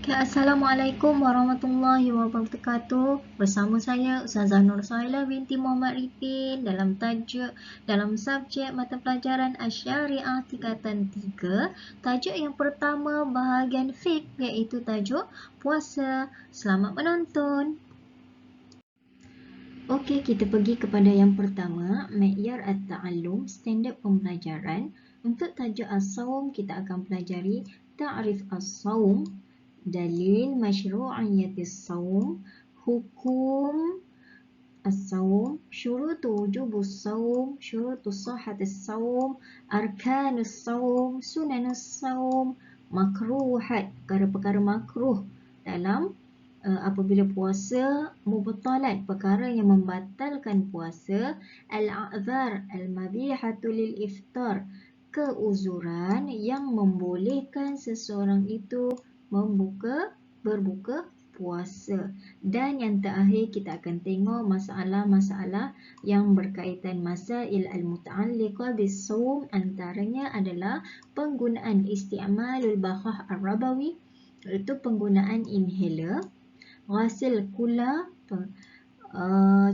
Okay, Assalamualaikum warahmatullahi wabarakatuh. Bersama saya Ustazah Nur Sailah binti Muhammad Rifin dalam subjek mata pelajaran Asy-Syariah tingkatan 3. Tajuk yang pertama bahagian fiqh iaitu tajuk puasa. Selamat menonton. Okey, kita pergi kepada yang pertama, Ma'yar at-Ta'allum, standard pembelajaran. Untuk tajuk as-Sawm, kita akan pelajari ta'rif as-Sawm, dalil masyru'iyatis Sawm, hukum as-Sawm, syurut wujubus Sawm, syurut sihhatis Sawm, arkanus Sawm, sunanus Sawm, makruhat, perkara-perkara makruh dalam apabila puasa, mubtalat, perkara yang membatalkan puasa, al-a'dzar al-mabihatu lil iftar, keuzuran yang membolehkan seseorang itu berbuka puasa. Dan yang terakhir kita akan tengok masalah-masalah yang berkaitan masail al-muta'alliqah bis-sawm, antaranya adalah penggunaan isti'malul bakhah ar-rabawi, iaitu penggunaan inhaler, ghasil kula,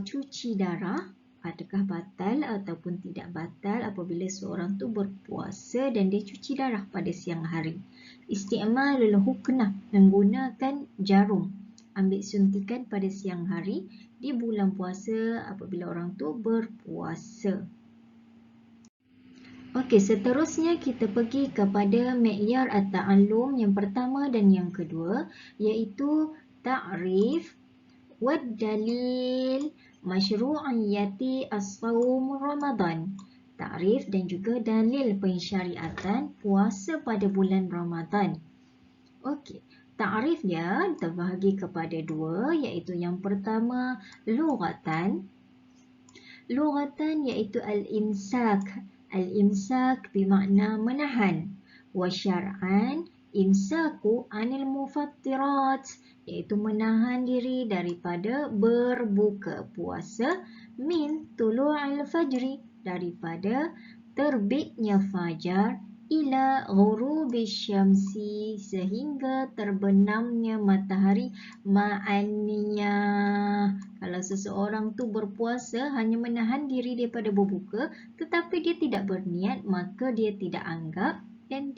cuci darah, adakah batal ataupun tidak batal apabila seorang tu berpuasa dan dia cuci darah pada siang hari. Isti'malul huknah, menggunakan jarum, ambil suntikan pada siang hari di bulan puasa apabila orang tu berpuasa. Okey, seterusnya kita pergi kepada Ma'yar at-Ta'allum yang pertama dan yang kedua, iaitu ta'rif wad dalil masyru'iyati as-Sawm Ramadan. Ta'rif dan juga dalil pensyariatan puasa pada bulan Ramadan. Okey, ta'rif dia terbahagi kepada dua, iaitu yang pertama lughatan. Lughatan iaitu al-imsak. Al-imsak bermakna menahan. Wa syar'an imsaku anil mufattirat, iaitu menahan diri daripada berbuka puasa, min tulu'il fajri, daripada terbitnya fajar, ila ghurubis syamsi, sehingga terbenamnya matahari, ma'anniyah. Kalau seseorang tu berpuasa hanya menahan diri daripada berbuka tetapi dia tidak berniat, maka dia tidak anggap dan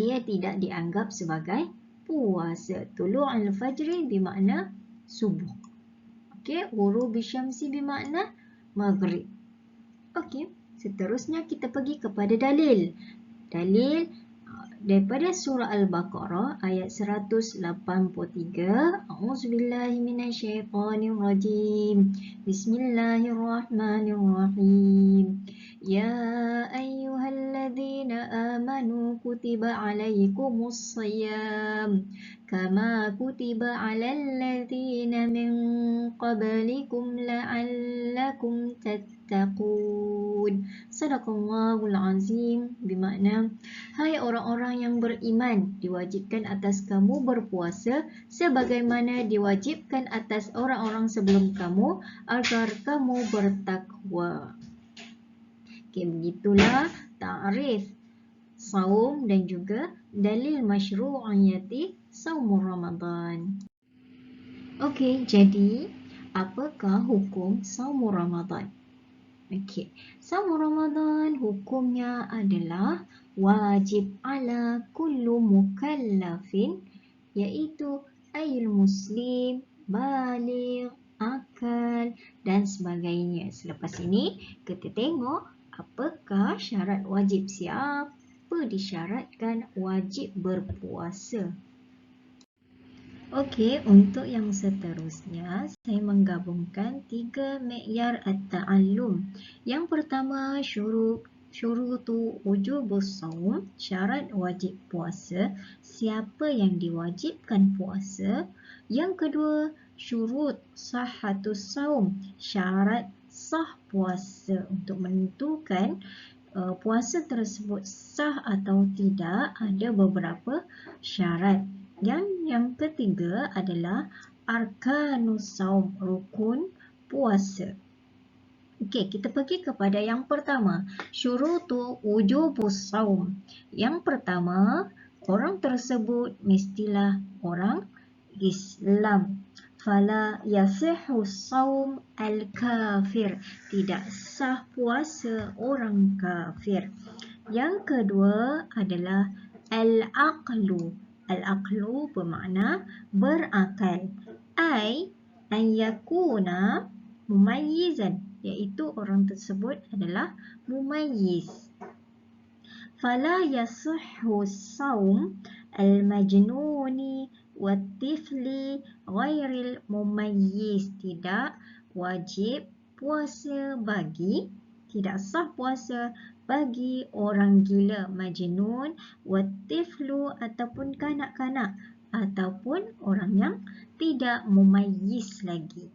dia tidak dianggap sebagai puasa. Tulu'ul fajri bermakna subuh. Okey, ghurubis syamsi bermakna maghrib. Okey, seterusnya kita pergi kepada dalil. Dalil daripada surah Al-Baqarah ayat 183. A'udzubillahi minasyaitonirrajim. Bismillahirrahmanirrahim. Ya ayyuhalladzina amanu kutiba alaikumus shiyam kama kutiba alal ladzina min qablikum la'allakum tattaqun. Sadaqallahul azim, bermakna, hai orang-orang yang beriman, diwajibkan atas kamu berpuasa sebagaimana diwajibkan atas orang-orang sebelum kamu agar kamu bertakwa. Okey, begitulah ta'rif saum dan juga dalil masyru'iyati saum Ramadan. Okey, jadi apakah hukum saum Ramadan? Okey, saum Ramadan hukumnya adalah wajib ala kullu mukallafin, iaitu ayil muslim, baligh, akal dan sebagainya. Selepas ini kita tengok apakah syarat wajib, siapa disyaratkan wajib berpuasa. Okey, untuk yang seterusnya saya menggabungkan 3 ma'yar at-ta'allum. Yang pertama syurutu wujubus shaum, syarat wajib puasa, siapa yang diwajibkan puasa. Yang kedua syurut sihhatus shaum, syarat sah puasa. Untuk menentukan puasa tersebut sah atau tidak ada beberapa syarat. Yang ketiga adalah arkanus shaum, rukun puasa. Okey, kita pergi kepada yang pertama, syurutu wujubus shaum. Yang pertama, orang tersebut mestilah orang Islam. Fala yasihu saum al-kafir. Tidak sah puasa orang kafir. Yang kedua adalah al-aqlu. Al-aqlu bermakna berakal. Ai an yakuna mumayyizan, iaitu orang tersebut adalah mumayyiz. Fala yasihhu saum al-majnuni wat-tifli ghairil mumayyiz. Tidak wajib puasa bagi, tidak sah puasa bagi orang gila, majnun, wat-tiflu ataupun kanak-kanak, ataupun orang yang tidak mumayyiz lagi.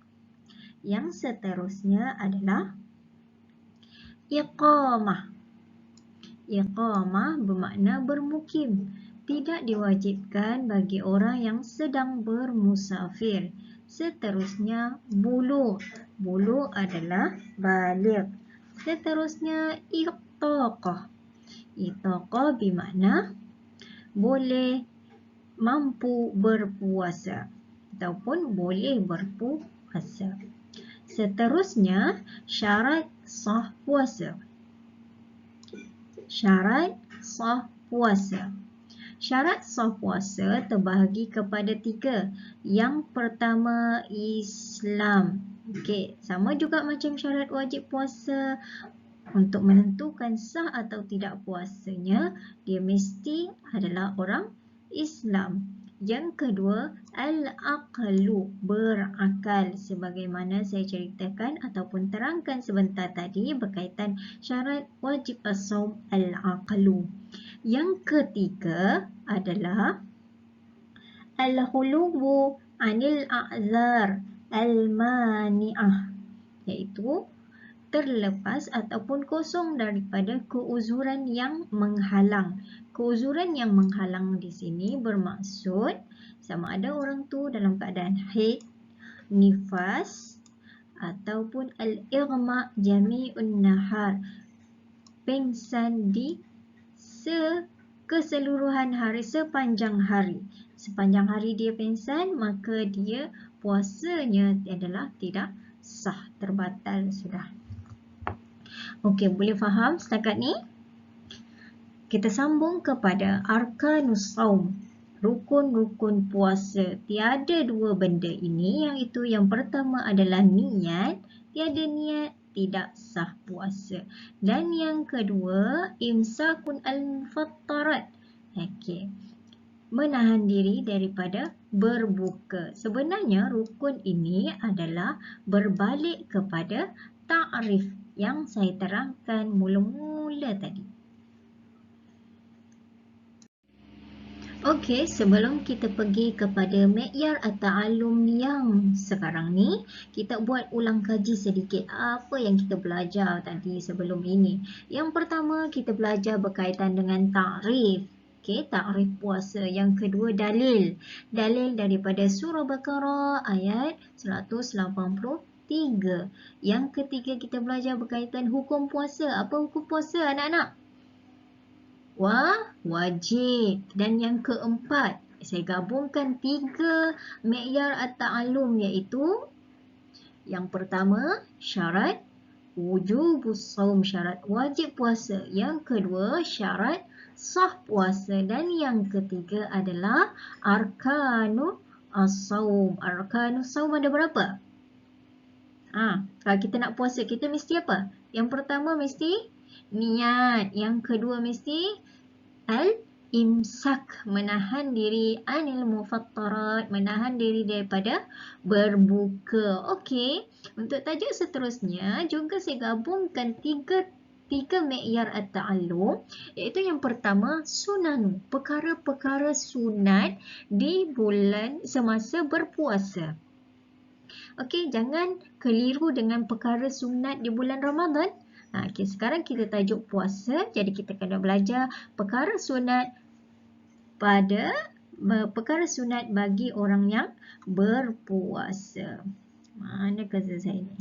Yang seterusnya adalah iqamah. Iqamah bermakna bermukim. Tidak diwajibkan bagi orang yang sedang bermusafir. Seterusnya bulugh. Bulugh adalah baligh. Seterusnya itaqah. Itaqah bermakna boleh mampu berpuasa ataupun boleh berpuasa. Seterusnya syarat sah puasa. Syarat sah puasa. Syarat sah puasa terbahagi kepada 3. Yang pertama Islam. Okey, sama juga macam syarat wajib puasa. Untuk menentukan sah atau tidak puasanya, dia mesti adalah orang Islam. Yang kedua, al-aqlu, berakal. Sebagaimana saya ceritakan ataupun terangkan sebentar tadi berkaitan syarat wajib as-saum al-aqlu. Yang ketiga adalah al-khuluwu anil a'zar al-mani'ah, iaitu terlepas ataupun kosong daripada keuzuran yang menghalang. Keuzuran yang menghalang di sini bermaksud sama ada orang tu dalam keadaan haid, nifas ataupun al-ighma jami'un nahar, pengsan di keseluruhan hari, sepanjang hari. Sepanjang hari dia pengsan, maka dia puasanya adalah tidak sah, terbatal sudah. Okey, boleh faham setakat ni? Kita sambung kepada arkanus saum, rukun-rukun puasa. Tiada 2 benda ini, iaitu yang pertama adalah niat. Tiada niat tidak sah puasa. Dan yang kedua, imsakun al-mufattarat. Okey, menahan diri daripada berbuka. Sebenarnya rukun ini adalah berbalik kepada ta'rif yang saya terangkan mula-mula tadi. Okey, sebelum kita pergi kepada mi'yar at-ta'allum yang sekarang ni, kita buat ulang kaji sedikit apa yang kita belajar tadi sebelum ini. Yang pertama, kita belajar berkaitan dengan ta'rif. Okey, ta'rif puasa. Yang kedua, dalil. Dalil daripada surah Baqarah ayat 183. Yang ketiga, kita belajar berkaitan hukum puasa. Apa hukum puasa, anak-anak? Wajib. Dan yang keempat, saya gabungkan 3 mi'yar at-ta'allum, iaitu yang pertama, syarat wujubus saum, syarat wajib puasa. Yang kedua, syarat sah puasa. Dan yang ketiga adalah arkanu as-saum. Arkanu saum ada berapa? Kalau kita nak puasa, kita mesti apa? Yang pertama mesti niat. Yang kedua mesti al-imsak, menahan diri, anil mufattarat, menahan diri daripada berbuka. Okey, untuk tajuk seterusnya juga saya gabungkan tiga mi'yar at-ta'allum, iaitu yang pertama sunan, perkara-perkara sunat di bulan semasa berpuasa. Okey, jangan keliru dengan perkara sunat di bulan Ramadan. Okey, sekarang kita tajuk puasa, jadi kita kena belajar perkara sunat bagi orang yang berpuasa. Mana kerja saya ni?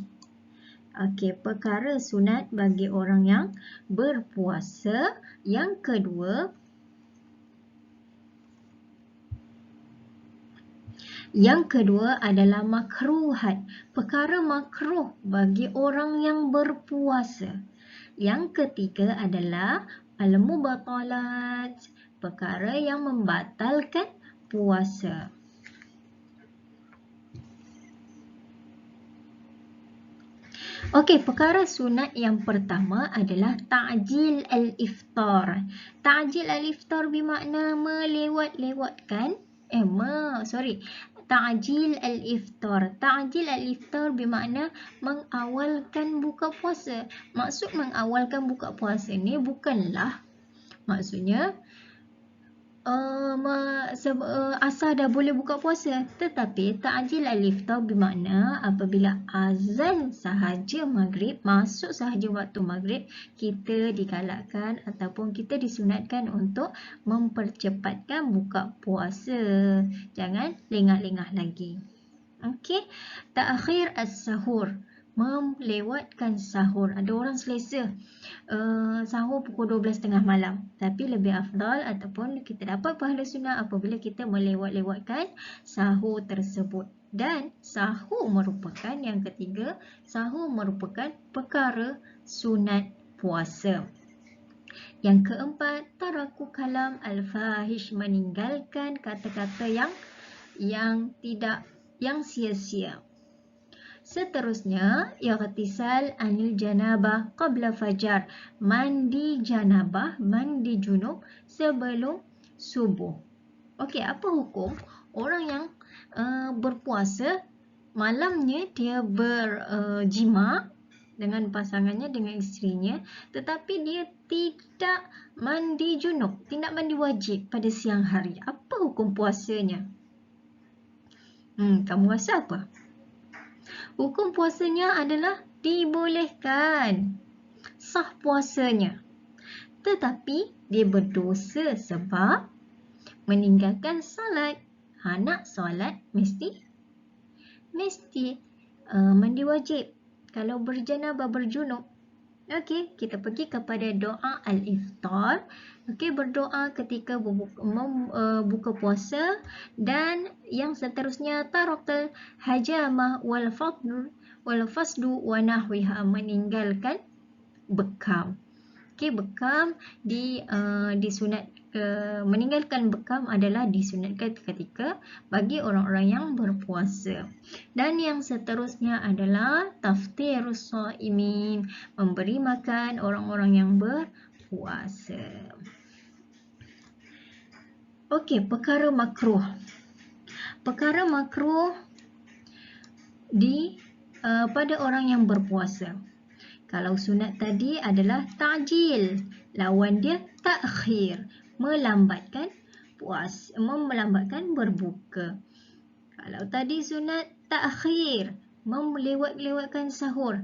Okey, perkara sunat bagi orang yang berpuasa. Yang kedua, Yang kedua adalah makruhat, perkara makruh bagi orang yang berpuasa. Yang ketiga adalah al-mubatalat, perkara yang membatalkan puasa. Okey, perkara sunat yang pertama adalah ta'jil al-iftar. Ta'jil al-iftar bermakna melewat-lewatkan Ta'jil al-iftar. Ta'jil al-iftar bermakna mengawalkan buka puasa. Maksud mengawalkan buka puasa ni bukanlah maksudnya asal dah boleh buka puasa, tetapi ta'jil al-iftar bermakna apabila azan sahaja maghrib, masuk sahaja waktu maghrib, kita digalakkan ataupun kita disunatkan untuk mempercepatkan buka puasa. Jangan lengah-lengah lagi. Okey, ta'khir as-sahur, melewatkan sahur. Ada orang selesa sahur pukul 12.30 malam, tapi lebih afdal ataupun kita dapat pahala sunat apabila kita melewat-lewatkan sahur tersebut. Dan sahur merupakan yang ketiga, sahur merupakan perkara sunat puasa. Yang keempat, taraku kalam al-fahish, meninggalkan kata-kata yang sia-sia. Seterusnya, ightisal anil janabah qabla fajar, mandi janabah, mandi junub sebelum subuh. Okey, apa hukum orang yang berpuasa, malamnya dia berjima dengan pasangannya, dengan isterinya, tetapi dia tidak mandi junub, tidak mandi wajib pada siang hari. Apa hukum puasanya? Kamu rasa apa? Hukum puasanya adalah dibolehkan, sah puasanya. Tetapi dia berdosa sebab meninggalkan solat. Nak solat mesti mandi wajib. Kalau berjanabah, berjunub. Okey, kita pergi kepada doa al-iftar. Okey, berdoa ketika buka puasa. Dan yang seterusnya, tarakal hajamah wal fasdu wa nahwiha, meninggalkan bekam. Okey, bekam disunat, meninggalkan bekam adalah disunatkan ketika bagi orang-orang yang berpuasa. Dan yang seterusnya adalah taftirus shaimin, memberi makan orang-orang yang berpuasa. Okey, perkara makruh. Perkara makruh pada orang yang berpuasa. Kalau sunat tadi adalah ta'jil, lawan dia ta'khir, melambatkan berbuka. Kalau tadi sunat ta'khir, melewat-lewatkan sahur.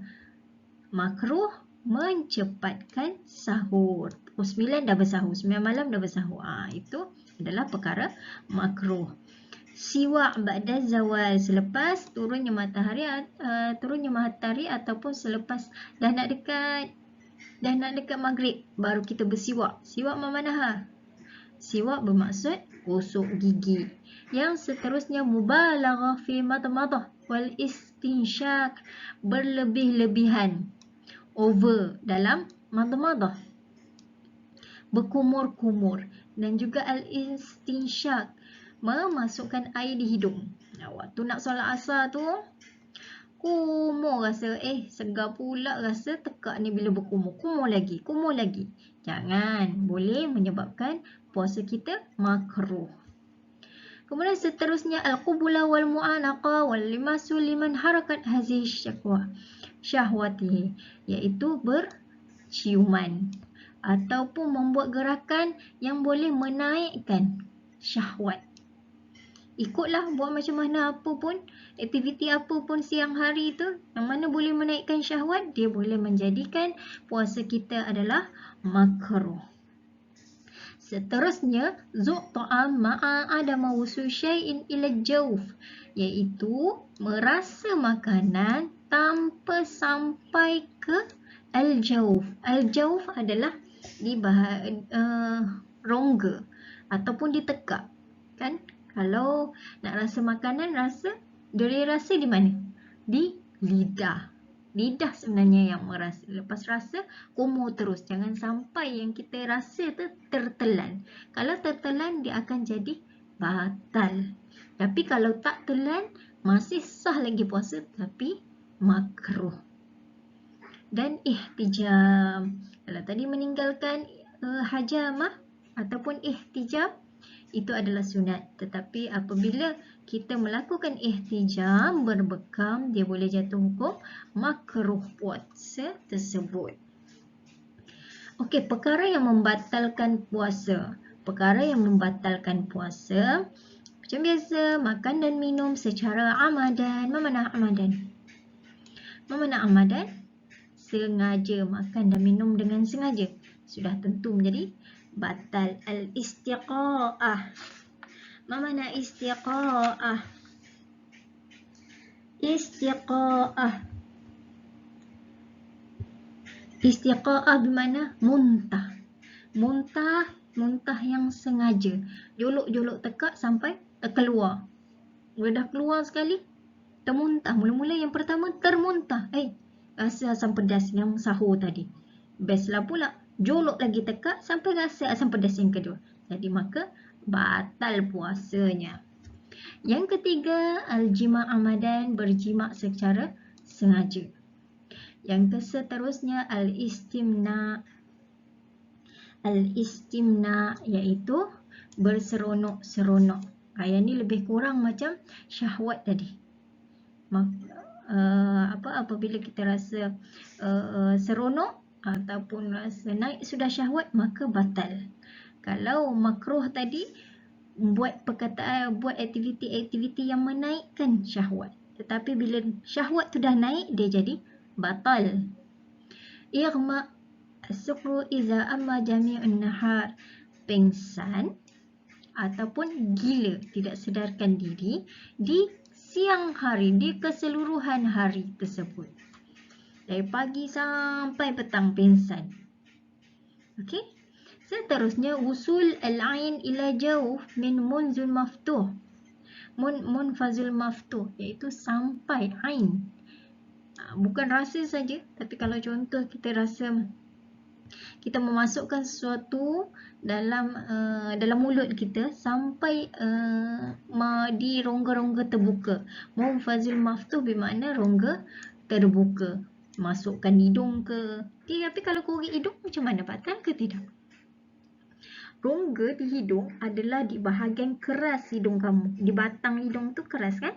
Makruh, mencepatkan sahur. Pukul 9 dah bersahur, 9 malam dah bersahur. Itu adalah perkara makruh. Siwak ba'da zawal, selepas turunnya matahari ataupun selepas dah nak dekat maghrib baru kita bersiwak. Siwak mana? Siwak bermaksud gosok gigi. Yang seterusnya mubalaghah fi madmadah wal istinshaq, berlebih-lebihan, over dalam madmadah, berkumur-kumur, dan juga al-istinshaq, memasukkan air di hidung. Waktu nak solat asar tu, kumur rasa, segar pula rasa, tekak ni bila berkumur. Kumur lagi. Jangan, boleh menyebabkan puasa kita makruh. Kemudian seterusnya, al-qubula wal mu'anaqa wal limasu liman harakat hazihi syahwati, iaitu berciuman ataupun membuat gerakan yang boleh menaikkan syahwat. Ikutlah buat macam mana, apa pun, aktiviti apa pun siang hari tu, yang mana boleh menaikkan syahwat, dia boleh menjadikan puasa kita adalah makruh. Seterusnya, zuq ta'am ma'a adama wusul syai'in ila jawf, iaitu merasa makanan tanpa sampai ke al-jawf. Al-jawf adalah di rongga ataupun di tekak, kan? Kalau nak rasa makanan, boleh rasa di mana? Di lidah. Lidah sebenarnya yang merasa. Lepas rasa, kumur terus. Jangan sampai yang kita rasa tu tertelan. Kalau tertelan, dia akan jadi batal. Tapi kalau tak telan, masih sah lagi puasa, tapi makruh. Dan ihtijam. Kalau tadi meninggalkan hajamah ataupun ihtijam, itu adalah sunat. Tetapi apabila kita melakukan ihtijam berbekam, dia boleh jatuh hukum makruh puasa tersebut. Okey, perkara yang membatalkan puasa. Perkara yang membatalkan puasa, macam biasa, makan dan minum secara amadan. Mana amadan? Mana amadan? Sengaja makan dan minum dengan sengaja. Sudah tentu menjadi batal. Al-istiqa'ah. Mana istiqa'ah? Istiqa'ah. Istiqa'ah bermakna muntah. Muntah yang sengaja. Jolok-jolok tekak sampai keluar. Bila dah keluar sekali, termuntah. Mula-mula yang pertama termuntah. Rasa asam pedas yang sahur tadi. Bestlah pula, jolok lagi tekak sampai rasa asam pedas yang kedua. Jadi maka batal puasanya. Yang ketiga, al-jima' amadan, berjima' secara sengaja. Yang seterusnya, al-istimna'. Al-istimna' iaitu berseronok-seronok. Yang ni lebih kurang macam syahwat tadi. Apabila kita rasa seronok ataupun rasa naik sudah syahwat, maka batal. Kalau makruh tadi, buat aktiviti-aktiviti yang menaikkan syahwat. Tetapi bila syahwat tu dah naik, dia jadi batal. Ighma' as-sukru iza amma jami'un nahar. Pengsan ataupun gila, tidak sedarkan diri di siang hari, di keseluruhan hari tersebut. Dari pagi sampai petang pengsan. Okey. Seterusnya, usul al-ain ila jauh min munzul maftuh. Munfazul maftuh, iaitu sampai ain. Bukan rasa saja, tapi kalau contoh kita rasa kita memasukkan sesuatu dalam mulut kita sampai di rongga-rongga terbuka. Munfazul maftuh bermakna rongga terbuka. Masukkan hidung ke. Tapi kalau korek hidung macam mana? Batal ke tidak? Rongga di hidung adalah di bahagian keras hidung kamu. Di batang hidung tu keras kan?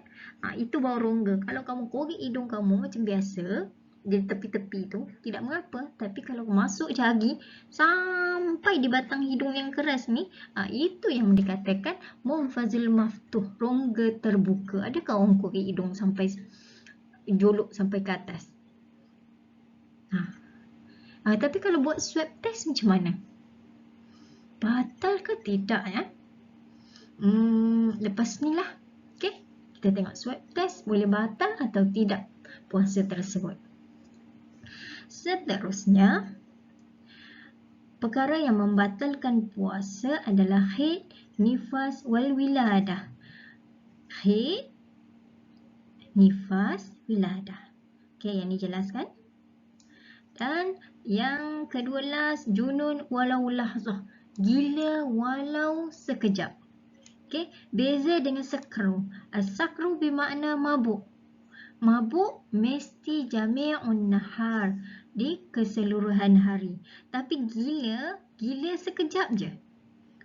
Itu baru rongga. Kalau kamu korek hidung kamu macam biasa, di tepi-tepi tu, tidak mengapa. Tapi kalau masuk jari sampai di batang hidung yang keras ni, itu yang dikatakan munfazil maftuh, rongga terbuka. Adakah orang korek hidung sampai jolok sampai ke atas? Tapi kalau buat swab test macam mana? Batal ke tidak ya? Lepas ni lah. Okay? Kita tengok swab test boleh batal atau tidak puasa tersebut. Seterusnya, perkara yang membatalkan puasa adalah haid, nifas wal wiladah. Haid, nifas, wiladah. Okay, yang ni jelaskan. Dan yang kedua last, junun walau lahzah. Gila walau sekejap. Okay, beza dengan sakru. As-sakru bermakna mabuk. Mabuk mesti jami'un nahar, di keseluruhan hari. Tapi gila sekejap je.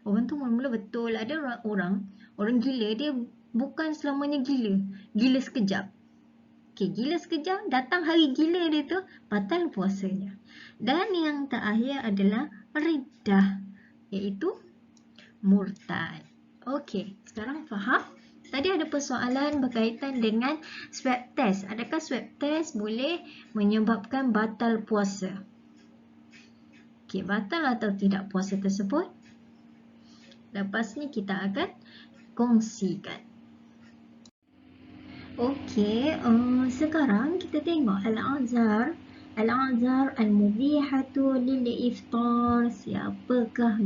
Orang tu mula-mula betul. Ada orang gila, dia bukan selamanya gila. Gila sekejap. Okay, gila sekejap, datang hari gila dia tu, batal puasanya. Dan yang terakhir adalah riddah, iaitu murtad. Okey, sekarang faham? Tadi ada persoalan berkaitan dengan swab test. Adakah swab test boleh menyebabkan batal puasa? Okey, batal atau tidak puasa tersebut? Lepas ni kita akan kongsikan. Okey, sekarang kita tengok al-azhar. Al-azhar al-mubihatu lil-iftar. Siapakah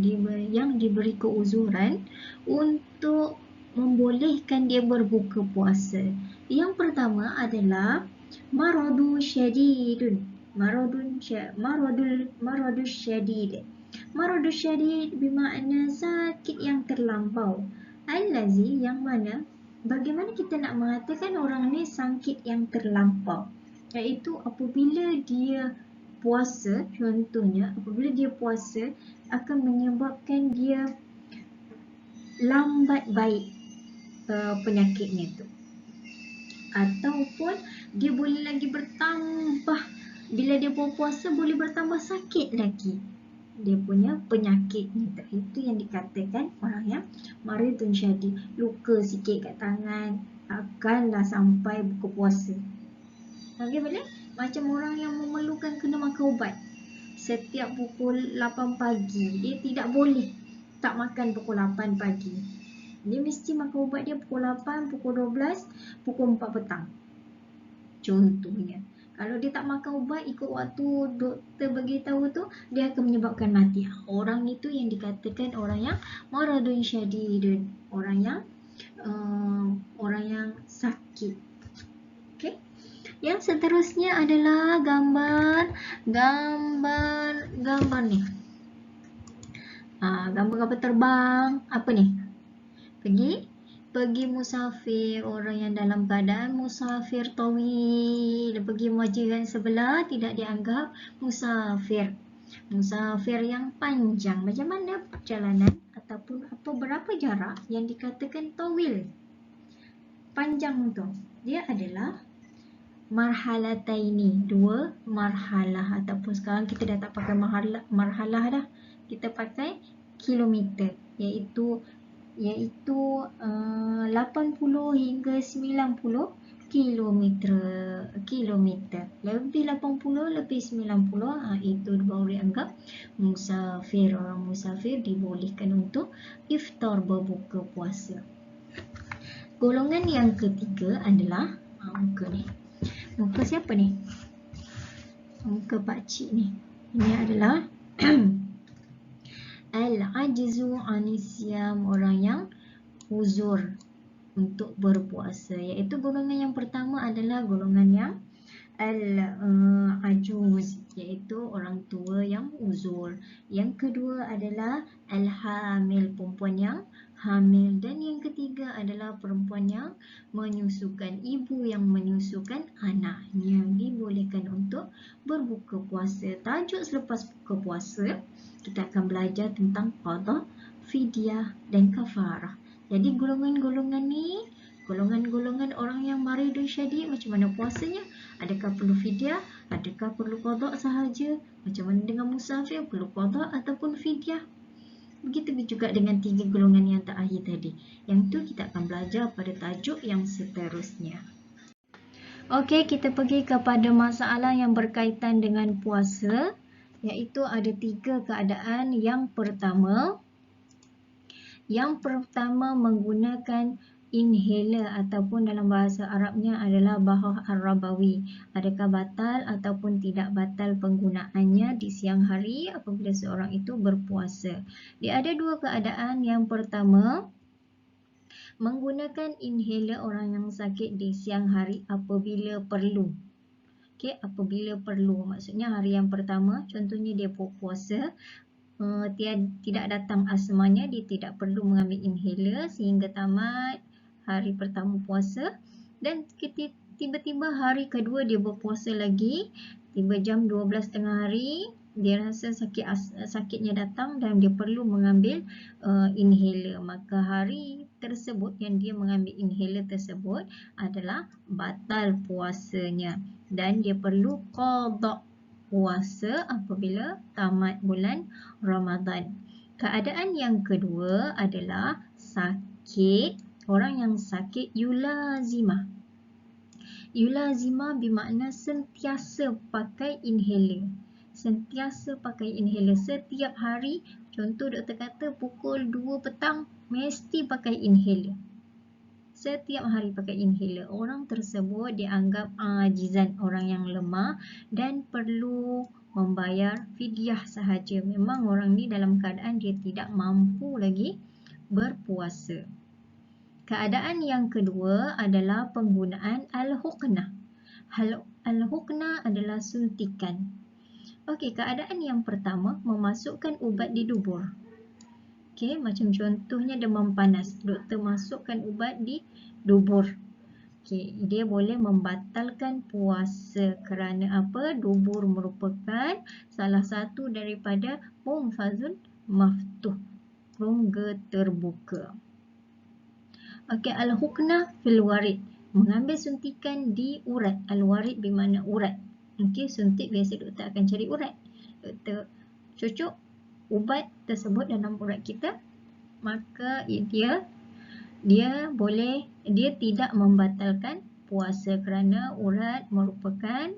yang diberi keuzuran untuk membolehkan dia berbuka puasa. Yang pertama adalah maradun syadidun. Maradun syadid. Maradun syadid bermakna sakit yang terlampau. Allazi yang mana, bagaimana kita nak mengatakan orang ni sakit yang terlampau? Iaitu apabila dia puasa, contohnya apabila dia puasa akan menyebabkan dia lambat baik penyakitnya tu, ataupun dia boleh lagi bertambah, bila dia berpuasa boleh bertambah sakit lagi dia punya penyakitnya tu. Itu yang dikatakan orang yang maridun syadid, luka sikit kat tangan akanlah sampai buka puasa. Okey, boleh? Macam orang yang memerlukan kena makan ubat setiap pukul 8 pagi, dia tidak boleh tak makan pukul 8 pagi. Dia mesti makan ubat dia pukul 8, pukul 12, pukul 4 petang. Contohnya. Kalau dia tak makan ubat ikut waktu doktor beritahu tu, dia akan menyebabkan mati. Orang itu yang dikatakan orang yang maradun syadidun. Orang yang sakit. Okey. Yang seterusnya adalah gambar ni. Gambar kapal terbang. Apa ni? Pergi musafir, orang yang dalam keadaan musafir tawil, pergi majikan sebelah tidak dianggap musafir. Musafir yang panjang, macam mana perjalanan ataupun berapa jarak yang dikatakan tawil, panjang tu, dia adalah marhalataini, 2 marhalah, ataupun sekarang kita dah tak pakai marhalah dah, kita pakai kilometer, iaitu 80 hingga 90 kilometer. Lebih 80, lebih 90, itu baru dianggap musafir. Orang musafir dibolehkan untuk iftar, berbuka puasa. Golongan yang ketiga adalah muka ni. Muka siapa ni? Muka pakcik ni. Ini adalah al-ajzu anisyam, orang yang uzur untuk berpuasa. Iaitu golongan yang pertama adalah golongan yang al-ajuz, iaitu orang tua yang uzur. Yang kedua adalah al-hamil, perempuan yang hamil. Dan yang ketiga adalah perempuan yang menyusukan, ibu yang menyusukan anaknya, dibolehkan untuk berbuka puasa. Tajuk selepas buka puasa kita akan belajar tentang qada, fidyah dan kafarah. Jadi golongan-golongan ni, golongan-golongan orang yang maridun syadid, macam mana puasanya? Adakah perlu fidyah? Adakah perlu qada sahaja? Macam mana dengan musafir? Perlu qada ataupun fidyah? Begitu juga dengan 3 golongan yang terakhir tadi. Yang tu kita akan belajar pada tajuk yang seterusnya. Okey, kita pergi kepada masalah yang berkaitan dengan puasa, iaitu ada 3 keadaan. Yang pertama menggunakan inhaler ataupun dalam bahasa Arabnya adalah bahah ar-rabawi. Adakah batal ataupun tidak batal penggunaannya di siang hari apabila seorang itu berpuasa? Dia ada 2 keadaan. Yang pertama, menggunakan inhaler orang yang sakit di siang hari apabila perlu. Okey, apabila perlu, maksudnya hari yang pertama, contohnya dia berpuasa, tidak datang asmanya, dia tidak perlu mengambil inhaler sehingga tamat hari pertama puasa, dan tiba-tiba hari kedua dia berpuasa lagi, tiba jam 12 tengah hari, dia rasa sakitnya datang dan dia perlu mengambil inhaler, maka hari tersebut yang dia mengambil inhaler tersebut adalah batal puasanya dan dia perlu qada puasa apabila tamat bulan Ramadan. Keadaan yang kedua adalah sakit, orang yang sakit yulazimah. Yulazimah bermakna sentiasa pakai inhaler. Sentiasa pakai inhaler setiap hari. Contoh doktor kata pukul 2 petang mesti pakai inhaler. Setiap hari pakai inhaler. Orang tersebut dianggap ajizan, orang yang lemah dan perlu membayar fidyah sahaja. Memang orang ni dalam keadaan dia tidak mampu lagi berpuasa. Keadaan yang kedua adalah penggunaan al-huqnah. Al-huqnah adalah suntikan. Okey, keadaan yang pertama memasukkan ubat di dubur. Okey, macam contohnya demam panas. Doktor masukkan ubat di dubur. Okey, dia boleh membatalkan puasa kerana apa? Dubur merupakan salah satu daripada munfazun maftuh, rongga terbuka. Okey, al-huqnah fil warid, mengambil suntikan di urat. Al-warid bermakna urat. Okey, suntik biasa doktor akan cari urat. Doktor cucuk ubat tersebut dalam urat kita, maka dia tidak membatalkan puasa kerana urat bukan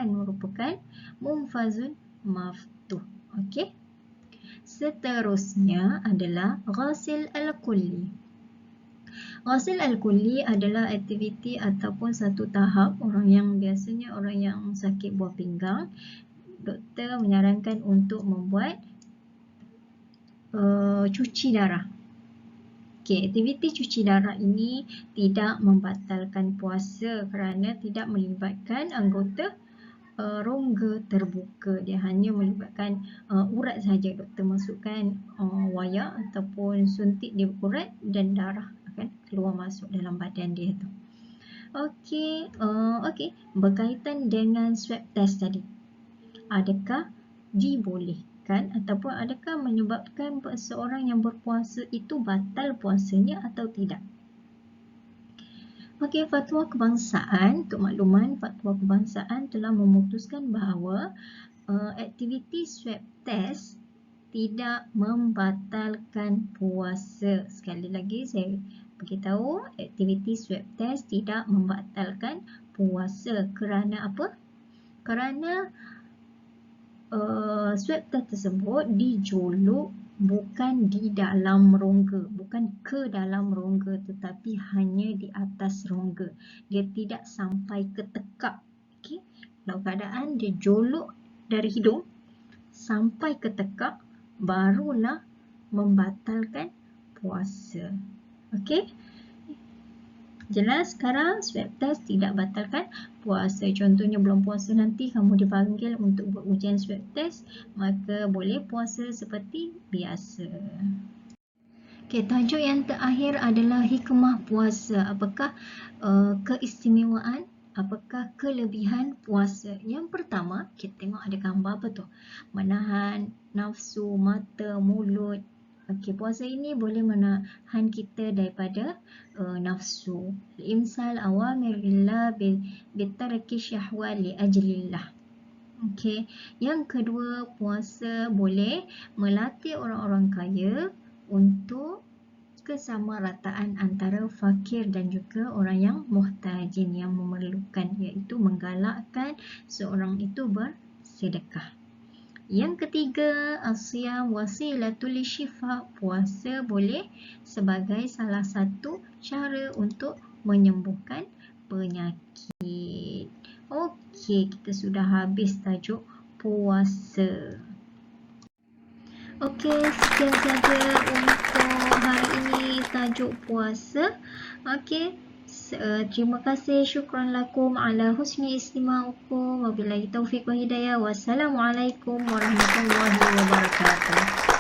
merupakan munfazun maftuh. Okey. Seterusnya adalah ghasil al-kulli. Ghasil al-kulli adalah aktiviti ataupun satu tahap orang yang sakit buah pinggang. Doktor menyarankan untuk membuat cuci darah. Okey, aktiviti cuci darah ini tidak membatalkan puasa kerana tidak melibatkan anggota rongga terbuka. Dia hanya melibatkan urat sahaja. Doktor masukkan wayar ataupun suntik di urat dan darah akan keluar masuk dalam badan dia tu. Okey, berkaitan dengan swab test tadi. Adakah dibolehkan ataupun adakah menyebabkan seseorang yang berpuasa itu batal puasanya atau tidak? Okey, fatwa kebangsaan, untuk makluman, fatwa kebangsaan telah memutuskan bahawa aktiviti swab test tidak membatalkan puasa. Sekali lagi saya beritahu, aktiviti swab test tidak membatalkan puasa. Kerana apa? Kerana swab test tersebut dijuluk bukan di dalam rongga, bukan ke dalam rongga, tetapi hanya di atas rongga. Dia tidak sampai ke tekak. Okey, dalam keadaan dia jolok dari hidung sampai ke tekak, barulah membatalkan puasa. Okey, jelas sekarang swab test tidak batalkan puasa. Contohnya belum puasa nanti kamu dipanggil untuk buat ujian swab test, maka boleh puasa seperti biasa. Okey, tajuk yang terakhir adalah hikmah puasa. Apakah keistimewaan, apakah kelebihan puasa? Yang pertama, kita tengok ada gambar apa tu? Menahan nafsu, mata, mulut. Okey, puasa ini boleh menahan kita daripada nafsu. Imsal awamirillah bitarki syahwa li ajlillah. Okey, yang kedua, puasa boleh melatih orang-orang kaya untuk kesamarataan antara fakir dan juga orang yang muhtajin, yang memerlukan, iaitu menggalakkan seorang itu bersedekah. Yang ketiga, as-siyam wasilatul syifa. Puasa boleh sebagai salah satu cara untuk menyembuhkan penyakit. Okey, kita sudah habis tajuk puasa. Okey, sekian saja untuk hari ini tajuk puasa. Okey, terima kasih. Syukran lakum ala husni istima'ukum. Wabillahi taufiq wa hidayah. Wassalamualaikum warahmatullahi wabarakatuh.